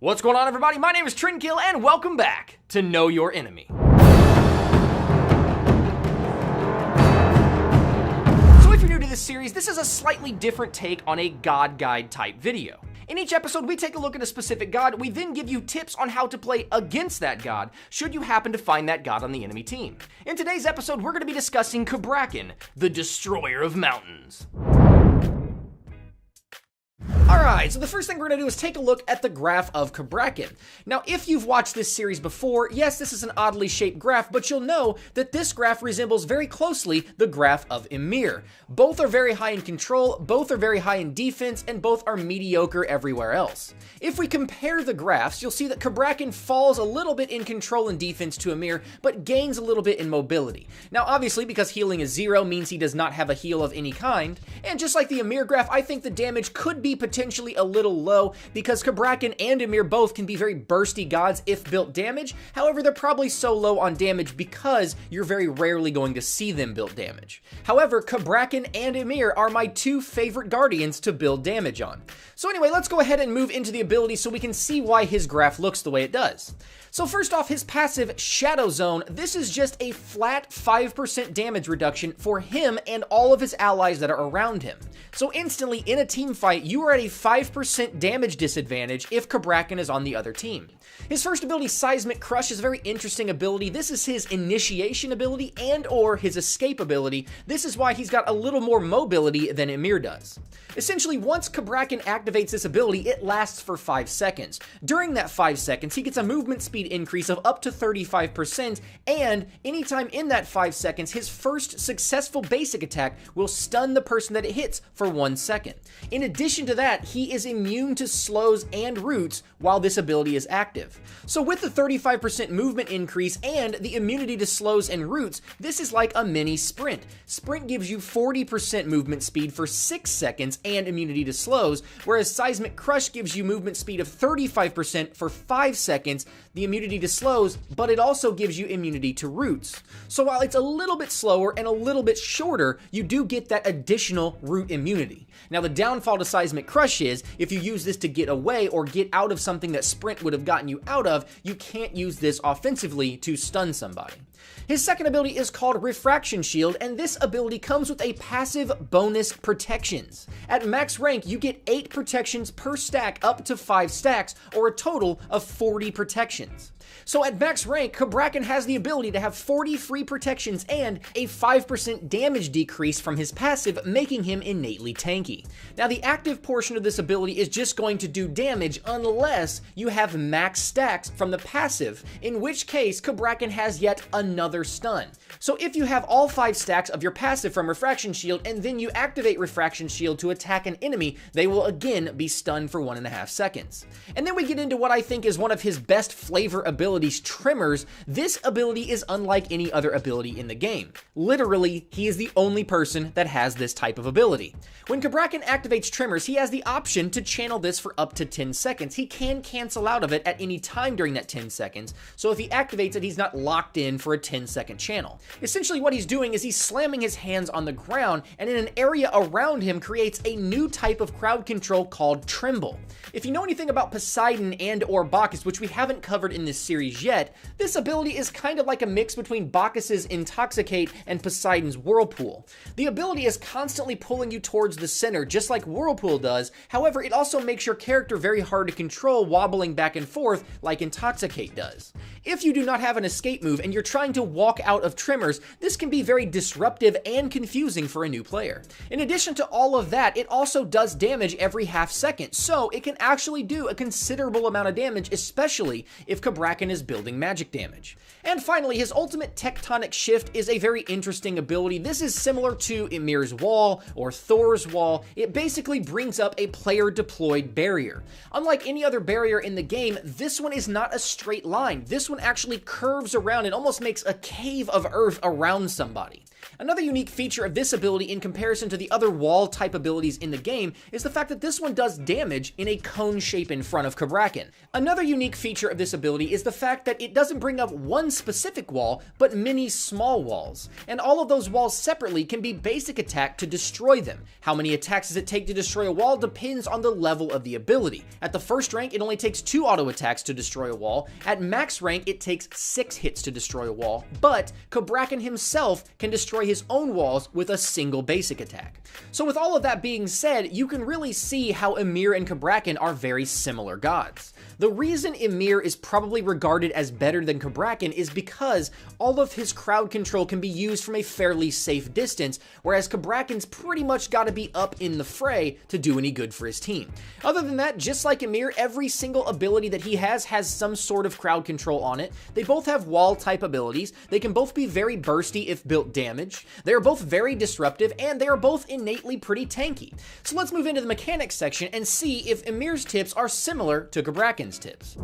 What's going on, everybody? My name is Trinkill, and welcome back to Know Your Enemy. So if you're new to this series, this is a slightly different take on a god guide type video. In each episode, we take a look at a specific god. We then give you tips on how to play against that god, should you happen to find that god on the enemy team. In today's episode, we're going to be discussing Cabrakan, the destroyer of mountains. Alright, so the first thing we're going to do is take a look at the graph of Cabrakan. Now, if you've watched this series before, yes, this is an oddly shaped graph, but you'll know that this graph resembles very closely the graph of Emir. Both are very high in control, both are very high in defense, and both are mediocre everywhere else. If we compare the graphs, you'll see that Cabrakan falls a little bit in control and defense to Emir, but gains a little bit in mobility. Now, obviously, because healing is 0 means he does not have a heal of any kind, and just like the Emir graph, I think the damage could be potentially a little low because Cabrakan and Emir both can be very bursty gods if built damage. However, they're probably so low on damage because you're very rarely going to see them built damage. However, Cabrakan and Emir are my two favorite guardians to build damage on. So anyway, let's go ahead and move into the ability so we can see why his graph looks the way it does. So first off, his passive Shadow Zone, this is just a flat 5% damage reduction for him and all of his allies that are around him. So instantly in a team fight, you are at a 5% damage disadvantage if Cabrakan is on the other team. His first ability, Seismic Crush, is a very interesting ability. This is his initiation ability and or his escape ability. This is why he's got a little more mobility than Emir does. Essentially, once Cabrakan activates this ability, it lasts for 5 seconds. During that 5 seconds, he gets a movement speed increase of up to 35%, and anytime in that 5 seconds, his first successful basic attack will stun the person that it hits for 1 second. In addition to that, he is immune to slows and roots while this ability is active. So with the 35% movement increase and the immunity to slows and roots, this is like a mini sprint. Sprint gives you 40% movement speed for 6 seconds and immunity to slows, whereas Seismic Crush gives you movement speed of 35% for 5 seconds, the immunity to slows, but it also gives you immunity to roots. So while it's a little bit slower and a little bit shorter, you do get that additional root immunity. Now the downfall to Seismic Crush is, if you use this to get away or get out of something that Sprint would have gotten you out of, you can't use this offensively to stun somebody. His second ability is called Refraction Shield, and this ability comes with a passive bonus protections. At max rank, you get 8 protections per stack up to 5 stacks, or a total of 40 protections. So at max rank, Cabrakan has the ability to have 40 free protections and a 5% damage decrease from his passive, making him innately tanky. Now the active portion of this ability is just going to do damage unless you have max stacks from the passive, in which case Cabrakan has yet another stun. So if you have all 5 stacks of your passive from Refraction Shield and then you activate Refraction Shield to attack an enemy, they will again be stunned for 1.5 seconds. And then we get into what I think is one of his best flavor abilities, Tremors. This ability is unlike any other ability in the game. Literally, he is the only person that has this type of ability. When Cabrakan activates Tremors, he has the option to channel this for up to 10 seconds. He can cancel out of it at any time during that 10 seconds, so if he activates it, he's not locked in for a 10-second channel. Essentially what he's doing is he's slamming his hands on the ground, and in an area around him creates a new type of crowd control called Tremble. If you know anything about Poseidon and or Bacchus, which we haven't covered in this series yet, this ability is kind of like a mix between Bacchus's Intoxicate and Poseidon's Whirlpool. The ability is constantly pulling you towards the center, just like Whirlpool does. However, it also makes your character very hard to control, wobbling back and forth like Intoxicate does. If you do not have an escape move and you're trying to walk out of Tremors, this can be very disruptive and confusing for a new player. In addition to all of that, it also does damage every half second, so it can actually do a considerable amount of damage, especially if Cabrakan is building magic damage. And finally, his ultimate Tectonic Shift is a very interesting ability. This is similar to Emir's Wall or Thor's Wall. It basically brings up a player-deployed barrier. Unlike any other barrier in the game, this one is not a straight line. This one actually curves around and almost makes makes a cave of earth around somebody. Another unique feature of this ability in comparison to the other wall type abilities in the game is the fact that this one does damage in a cone shape in front of Cabrakan. Another unique feature of this ability is the fact that it doesn't bring up one specific wall, but many small walls. And all of those walls separately can be basic attack to destroy them. How many attacks does it take to destroy a wall depends on the level of the ability. At the first rank, it only takes 2 auto attacks to destroy a wall. At max rank, it takes 6 hits to destroy a wall. But Cabrakan himself can destroy his own walls with a single basic attack. So with all of that being said, you can really see how Ymir and Cabrakan are very similar gods. The reason Ymir is probably regarded as better than Cabrakan is because all of his crowd control can be used from a fairly safe distance, whereas Cabrakan's pretty much gotta be up in the fray to do any good for his team. Other than that, just like Ymir, every single ability that he has some sort of crowd control on it. They both have wall type abilities. They can both be very bursty if built damage. They are both very disruptive, and they are both innately pretty tanky. So let's move into the mechanics section and see if Ymir's tips are similar to Cabrakan's tips.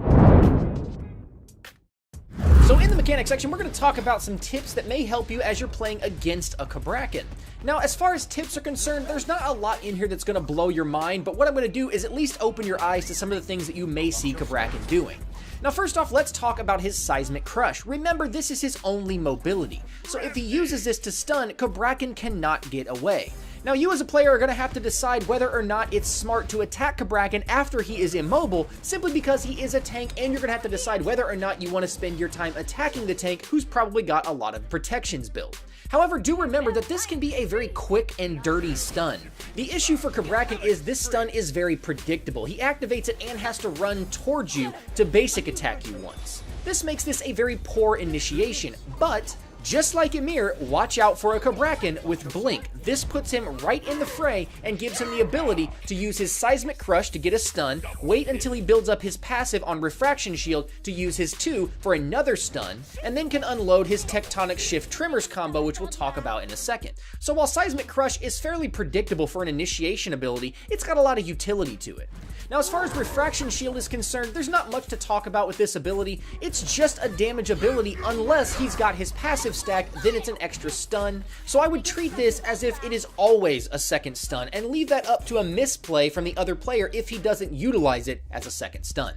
So in the mechanics section, we're going to talk about some tips that may help you as you're playing against a Cabrakan. Now, as far as tips are concerned, there's not a lot in here that's going to blow your mind, but what I'm going to do is at least open your eyes to some of the things that you may see Cabrakan doing. Now, first off, let's talk about his Seismic Crush. Remember, this is his only mobility, so if he uses this to stun, Cabrakan cannot get away. Now, you as a player are going to have to decide whether or not it's smart to attack Cabrakan after he is immobile, simply because he is a tank, and you're going to have to decide whether or not you want to spend your time attacking the tank who's probably got a lot of protections built. However, do remember that this can be a very quick and dirty stun. The issue for Cabrakan is this stun is very predictable. He activates it and has to run towards you to basic attack you once. This makes this a very poor initiation, but just like Ymir, watch out for a Cabrakan with Blink. This puts him right in the fray and gives him the ability to use his Seismic Crush to get a stun, wait until he builds up his passive on Refraction Shield to use his 2 for another stun, and then can unload his Tectonic Shift Tremors combo, which we'll talk about in a second. So while Seismic Crush is fairly predictable for an initiation ability, it's got a lot of utility to it. Now, as far as Refraction Shield is concerned, there's not much to talk about with this ability. It's just a damage ability unless he's got his passive stack, then it's an extra stun. So I would treat this as if it is always a second stun and leave that up to a misplay from the other player if he doesn't utilize it as a second stun.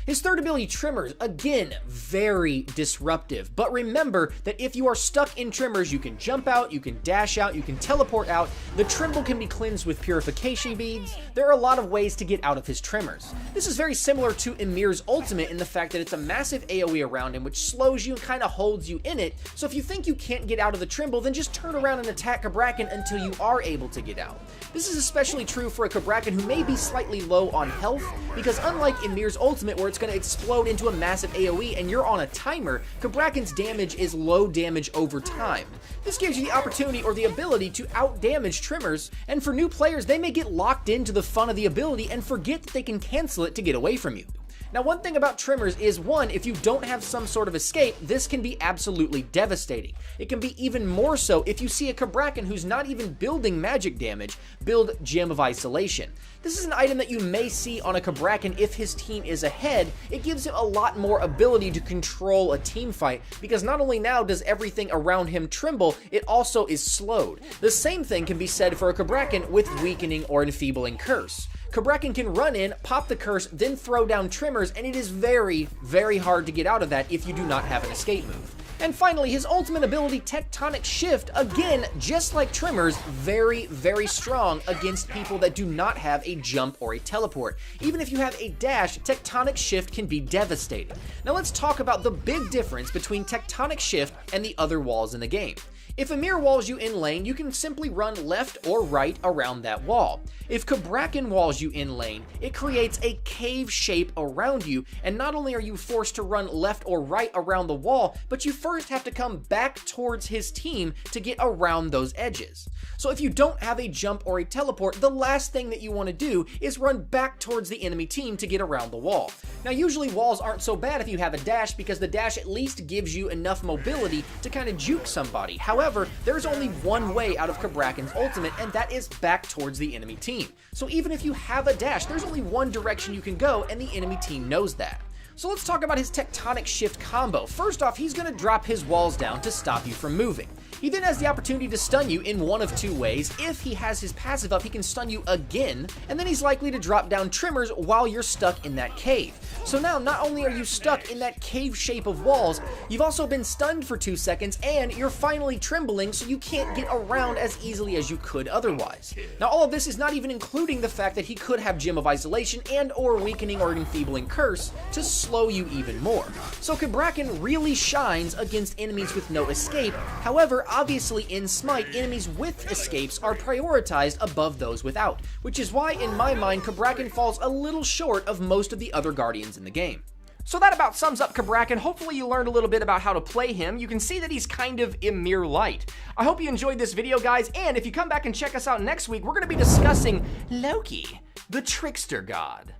His third ability, Tremors, again, very disruptive, but remember that if you are stuck in Tremors, you can jump out, you can dash out, you can teleport out, the Tremble can be cleansed with Purification Beads. There are a lot of ways to get out of his Tremors. This is very similar to Ymir's ultimate in the fact that it's a massive AoE around him which slows you and kind of holds you in it, so if you think you can't get out of the Tremble, then just turn around and attack Cabrakan until you are able to get out. This is especially true for a Cabrakan who may be slightly low on health, because unlike Ymir's ultimate where it's going to explode into a massive AoE and you're on a timer, Cabrakan's damage is low damage over time. This gives you the opportunity or the ability to out-damage Tremors, and for new players, they may get locked into the fun of the ability and forget that they can cancel it to get away from you. Now, one thing about Tremors is, one, if you don't have some sort of escape, this can be absolutely devastating. It can be even more so if you see a Cabrakan who's not even building magic damage build Gem of Isolation. This is an item that you may see on a Cabrakan if his team is ahead. It gives him a lot more ability to control a team fight, because not only now does everything around him tremble, it also is slowed. The same thing can be said for a Cabrakan with Weakening or Enfeebling Curse. Cabrakan can run in, pop the curse, then throw down Tremors, and it is very, very hard to get out of that if you do not have an escape move. And finally, his ultimate ability, Tectonic Shift, again, just like Tremors, very, very strong against people that do not have a jump or a teleport. Even if you have a dash, Tectonic Shift can be devastating. Now let's talk about the big difference between Tectonic Shift and the other walls in the game. If Ymir walls you in lane, you can simply run left or right around that wall. If Cabrakan walls you in lane, it creates a cave shape around you, and not only are you forced to run left or right around the wall, but you first have to come back towards his team to get around those edges. So if you don't have a jump or a teleport, the last thing that you want to do is run back towards the enemy team to get around the wall. Now usually walls aren't so bad if you have a dash, because the dash at least gives you enough mobility to kind of juke somebody. However, there's only one way out of Cabrakan's ultimate, and that is back towards the enemy team. So even if you have a dash, there's only one direction you can go, and the enemy team knows that. So let's talk about his tectonic shift combo. First off, he's going to drop his walls down to stop you from moving. He then has the opportunity to stun you in one of two ways. If he has his passive up, he can stun you again, and then he's likely to drop down trimmers while you're stuck in that cave. So now, not only are you stuck in that cave shape of walls, you've also been stunned for 2 seconds, and you're finally trembling, so you can't get around as easily as you could otherwise. Now, all of this is not even including the fact that he could have Gem of Isolation and or Weakening or Enfeebling Curse to slow you even more. So Cabrakan really shines against enemies with no escape. However, obviously in Smite, enemies with escapes are prioritized above those without, which is why in my mind Cabrakan falls a little short of most of the other Guardians in the game. So that about sums up Cabrakan. Hopefully you learned a little bit about how to play him. You can see that he's kind of Ymir light. I hope you enjoyed this video, guys, and if you come back and check us out next week, we're going to be discussing Loki, the trickster god.